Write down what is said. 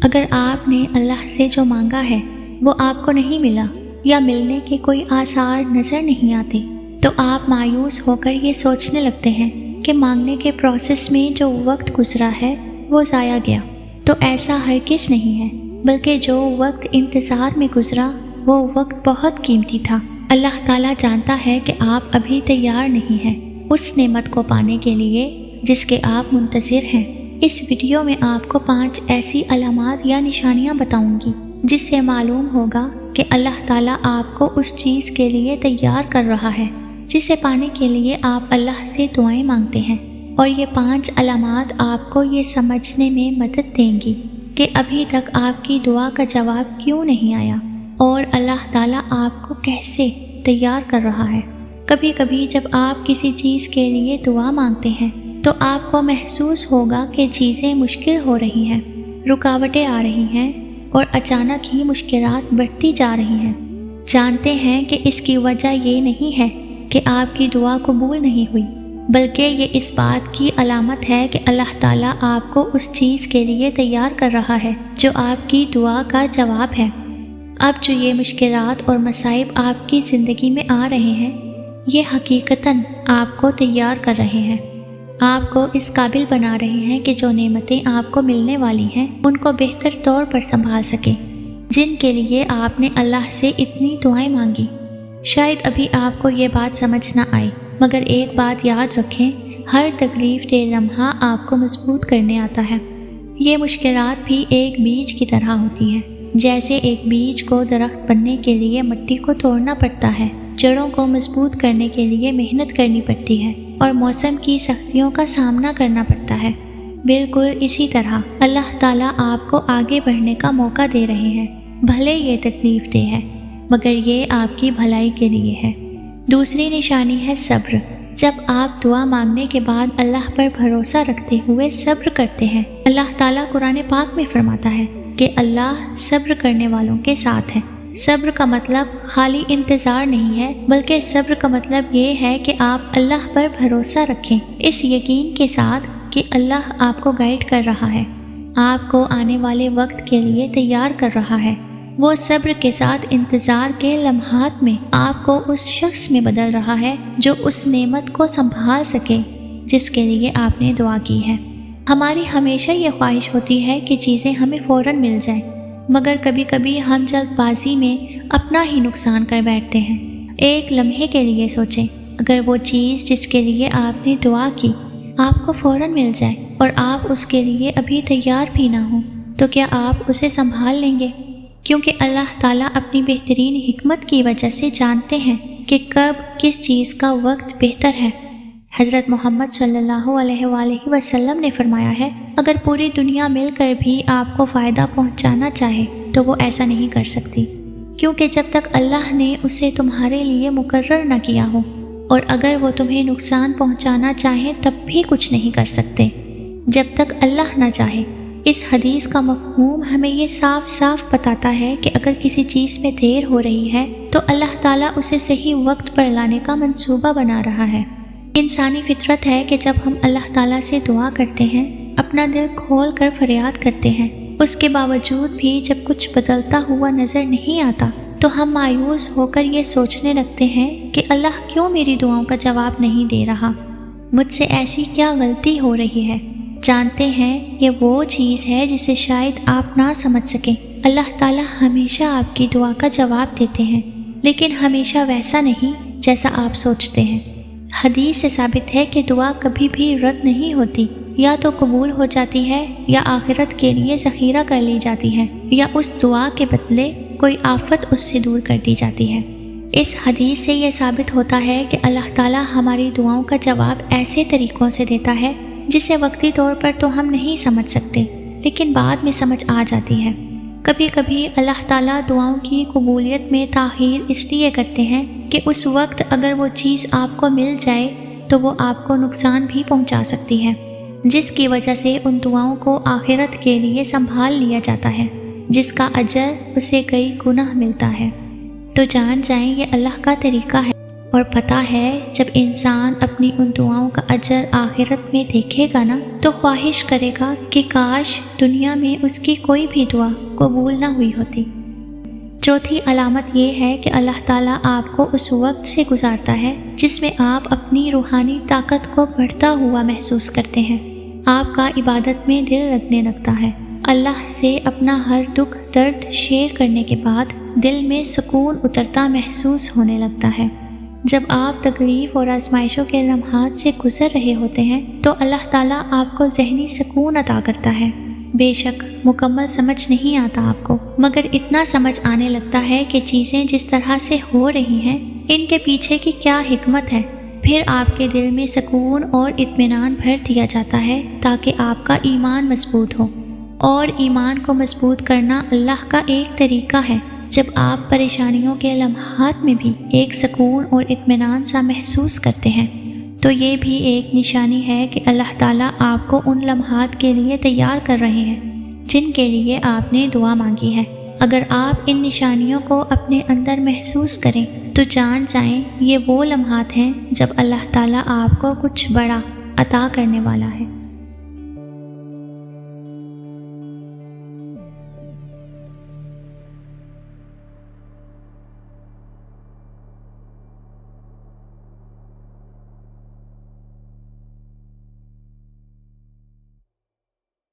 اگر آپ نے اللہ سے جو مانگا ہے وہ آپ کو نہیں ملا یا ملنے کے کوئی آثار نظر نہیں آتے تو آپ مایوس ہو کر یہ سوچنے لگتے ہیں کہ مانگنے کے پروسیس میں جو وقت گزرا ہے وہ ضائع گیا۔ تو ایسا ہرگز نہیں ہے، بلکہ جو وقت انتظار میں گزرا وہ وقت بہت قیمتی تھا۔ اللہ تعالیٰ جانتا ہے کہ آپ ابھی تیار نہیں ہیں اس نعمت کو پانے کے لیے جس کے آپ منتظر ہیں۔ اس ویڈیو میں آپ کو 5 ایسی علامات یا نشانیاں بتاؤں گی جس سے معلوم ہوگا کہ اللہ تعالیٰ آپ کو اس چیز کے لیے تیار کر رہا ہے جسے پانے کے لیے آپ اللہ سے دعائیں مانگتے ہیں، اور یہ 5 علامات آپ کو یہ سمجھنے میں مدد دیں گی کہ ابھی تک آپ کی دعا کا جواب کیوں نہیں آیا اور اللہ تعالیٰ آپ کو کیسے تیار کر رہا ہے۔ کبھی کبھی جب آپ کسی چیز کے لیے دعا مانگتے ہیں تو آپ کو محسوس ہوگا کہ چیزیں مشکل ہو رہی ہیں، رکاوٹیں آ رہی ہیں اور اچانک ہی مشکلات بڑھتی جا رہی ہیں۔ جانتے ہیں کہ اس کی وجہ یہ نہیں ہے کہ آپ کی دعا قبول نہیں ہوئی، بلکہ یہ اس بات کی علامت ہے کہ اللہ تعالیٰ آپ کو اس چیز کے لیے تیار کر رہا ہے جو آپ کی دعا کا جواب ہے۔ اب جو یہ مشکلات اور مصائب آپ کی زندگی میں آ رہے ہیں یہ حقیقتاً آپ کو تیار کر رہے ہیں، آپ کو اس قابل بنا رہے ہیں کہ جو نعمتیں آپ کو ملنے والی ہیں ان کو بہتر طور پر سنبھال سکیں، جن کے لیے آپ نے اللہ سے اتنی دعائیں مانگی۔ شاید ابھی آپ کو یہ بات سمجھ نہ آئے، مگر ایک بات یاد رکھیں، ہر تکلیف دہ لمحہ آپ کو مضبوط کرنے آتا ہے۔ یہ مشکلات بھی ایک بیج کی طرح ہوتی ہیں، جیسے ایک بیج کو درخت بننے کے لیے مٹی کو توڑنا پڑتا ہے، جڑوں کو مضبوط کرنے کے لیے محنت کرنی پڑتی ہے اور موسم کی سختیوں کا سامنا کرنا پڑتا ہے۔ بالکل اسی طرح اللہ تعالیٰ آپ کو آگے بڑھنے کا موقع دے رہے ہیں، بھلے یہ تکلیف دہ ہے مگر یہ آپ کی بھلائی کے لیے ہے۔ دوسری نشانی ہے صبر۔ جب آپ دعا مانگنے کے بعد اللہ پر بھروسہ رکھتے ہوئے صبر کرتے ہیں، اللہ تعالیٰ قرآن پاک میں فرماتا ہے کہ اللہ صبر کرنے والوں کے ساتھ ہے۔ صبر کا مطلب خالی انتظار نہیں ہے، بلکہ صبر کا مطلب یہ ہے کہ آپ اللہ پر بھروسہ رکھیں، اس یقین کے ساتھ کہ اللہ آپ کو گائیڈ کر رہا ہے، آپ کو آنے والے وقت کے لیے تیار کر رہا ہے۔ وہ صبر کے ساتھ انتظار کے لمحات میں آپ کو اس شخص میں بدل رہا ہے جو اس نعمت کو سنبھال سکے جس کے لیے آپ نے دعا کی ہے۔ ہماری ہمیشہ یہ خواہش ہوتی ہے کہ چیزیں ہمیں فوراً مل جائیں، مگر کبھی کبھی ہم جلد بازی میں اپنا ہی نقصان کر بیٹھتے ہیں۔ ایک لمحے کے لیے سوچیں، اگر وہ چیز جس کے لیے آپ نے دعا کی آپ کو فوراً مل جائے اور آپ اس کے لیے ابھی تیار بھی نہ ہوں تو کیا آپ اسے سنبھال لیں گے؟ کیونکہ اللہ تعالیٰ اپنی بہترین حکمت کی وجہ سے جانتے ہیں کہ کب کس چیز کا وقت بہتر ہے۔ حضرت محمد صلی اللہ علیہ وآلہ وسلم نے فرمایا ہے، اگر پوری دنیا مل کر بھی آپ کو فائدہ پہنچانا چاہے تو وہ ایسا نہیں کر سکتی، کیونکہ جب تک اللہ نے اسے تمہارے لیے مقرر نہ کیا ہو، اور اگر وہ تمہیں نقصان پہنچانا چاہیں تب بھی کچھ نہیں کر سکتے جب تک اللہ نہ چاہے۔ اس حدیث کا مفہوم ہمیں یہ صاف صاف بتاتا ہے کہ اگر کسی چیز میں دیر ہو رہی ہے تو اللہ تعالیٰ اسے صحیح وقت پر لانے کا منصوبہ بنا رہا ہے۔ انسانی فطرت ہے کہ جب ہم اللہ تعالیٰ سے دعا کرتے ہیں، اپنا دل کھول کر فریاد کرتے ہیں، اس کے باوجود بھی جب کچھ بدلتا ہوا نظر نہیں آتا تو ہم مایوس ہو کر یہ سوچنے لگتے ہیں کہ اللہ کیوں میری دعاؤں کا جواب نہیں دے رہا، مجھ سے ایسی کیا غلطی ہو رہی ہے۔ جانتے ہیں یہ وہ چیز ہے جسے شاید آپ نہ سمجھ سکیں۔ اللہ تعالیٰ ہمیشہ آپ کی دعا کا جواب دیتے ہیں، لیکن ہمیشہ ویسا نہیں جیسا آپ سوچتے ہیں۔ حدیث سے ثابت ہے کہ دعا کبھی بھی رد نہیں ہوتی، یا تو قبول ہو جاتی ہے یا آخرت کے لیے ذخیرہ کر لی جاتی ہے، یا اس دعا کے بدلے کوئی آفت اس سے دور کر دی جاتی ہے۔ اس حدیث سے یہ ثابت ہوتا ہے کہ اللہ تعالیٰ ہماری دعاؤں کا جواب ایسے طریقوں سے دیتا ہے جسے وقتی طور پر تو ہم نہیں سمجھ سکتے، لیکن بعد میں سمجھ آ جاتی ہے۔ کبھی کبھی اللہ تعالیٰ دعاؤں کی قبولیت میں تاخیر اس لیے کرتے ہیں کہ اس وقت اگر وہ چیز آپ کو مل جائے تو وہ آپ کو نقصان بھی پہنچا سکتی ہے، جس کی وجہ سے ان دعاؤں کو آخرت کے لیے سنبھال لیا جاتا ہے، جس کا اجر اسے کئی گنا ملتا ہے۔ تو جان جائیں یہ اللہ کا طریقہ ہے اور پتہ ہے جب انسان اپنی ان دعاؤں کا اجر آخرت میں دیکھے گا نا تو خواہش کرے گا کہ کاش دنیا میں اس کی کوئی بھی دعا قبول نہ ہوئی ہوتی۔ چوتھی علامت یہ ہے کہ اللہ تعالیٰ آپ کو اس وقت سے گزارتا ہے جس میں آپ اپنی روحانی طاقت کو بڑھتا ہوا محسوس کرتے ہیں۔ آپ کا عبادت میں دل لگنے لگتا ہے۔ اللہ سے اپنا ہر دکھ درد شیئر کرنے کے بعد دل میں سکون اترتا محسوس ہونے لگتا ہے۔ جب آپ تکلیف اور آزمائشوں کے لمحات سے گزر رہے ہوتے ہیں تو اللہ تعالیٰ آپ کو ذہنی سکون عطا کرتا ہے۔ بے شک مکمل سمجھ نہیں آتا آپ کو، مگر اتنا سمجھ آنے لگتا ہے کہ چیزیں جس طرح سے ہو رہی ہیں ان کے پیچھے کی کیا حکمت ہے۔ پھر آپ کے دل میں سکون اور اطمینان بھر دیا جاتا ہے تاکہ آپ کا ایمان مضبوط ہو، اور ایمان کو مضبوط کرنا اللہ کا ایک طریقہ ہے۔ جب آپ پریشانیوں کے لمحات میں بھی ایک سکون اور اطمینان سا محسوس کرتے ہیں تو یہ بھی ایک نشانی ہے کہ اللہ تعالیٰ آپ کو ان لمحات کے لیے تیار کر رہے ہیں جن کے لیے آپ نے دعا مانگی ہے۔ اگر آپ ان نشانیوں کو اپنے اندر محسوس کریں تو جان جائیں یہ وہ لمحات ہیں جب اللہ تعالیٰ آپ کو کچھ بڑا عطا کرنے والا ہے۔